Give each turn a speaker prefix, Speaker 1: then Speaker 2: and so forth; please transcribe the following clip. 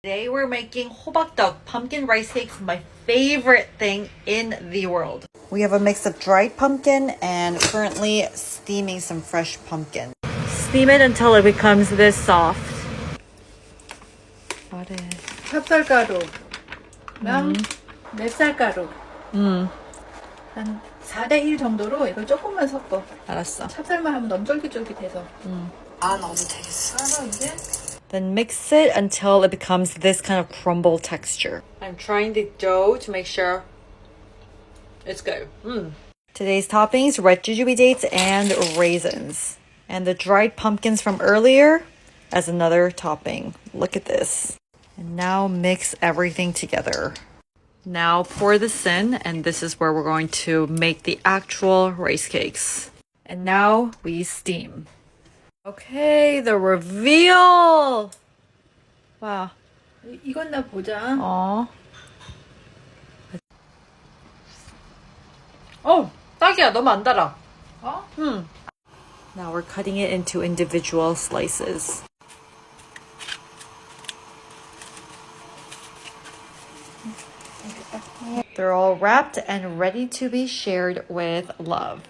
Speaker 1: Today we're making 호박떡, pumpkin rice cakes, my favorite thing in the world. We have a mix of dried pumpkin and currently steaming some fresh pumpkin. Steam it until it becomes this soft. What is?
Speaker 2: 찹쌀가루랑 맵쌀가루 한 4대1 정도로 이걸 조금만 섞어.
Speaker 1: 알았어.
Speaker 2: 찹쌀만 하면 너무 쫄깃쫄깃해서.
Speaker 1: 넣어도 되겠어.
Speaker 2: 그래서 이제
Speaker 1: Then mix it until it becomes this kind of crumble texture. I'm trying the dough to make sure it's good. Today's toppings, red jujube dates and raisins. And the dried pumpkins from earlier as another topping. Look at this. And now mix everything together. Now pour this in, and this is where we're going to make the actual rice cakes. And now we steam. Okay, the reveal! Wow.
Speaker 2: 익었나 보자.
Speaker 1: Aw. Oh, 딱이야. 너무 안 달아.
Speaker 2: 어?
Speaker 1: Now we're cutting it into individual slices. They're all wrapped and ready to be shared with love.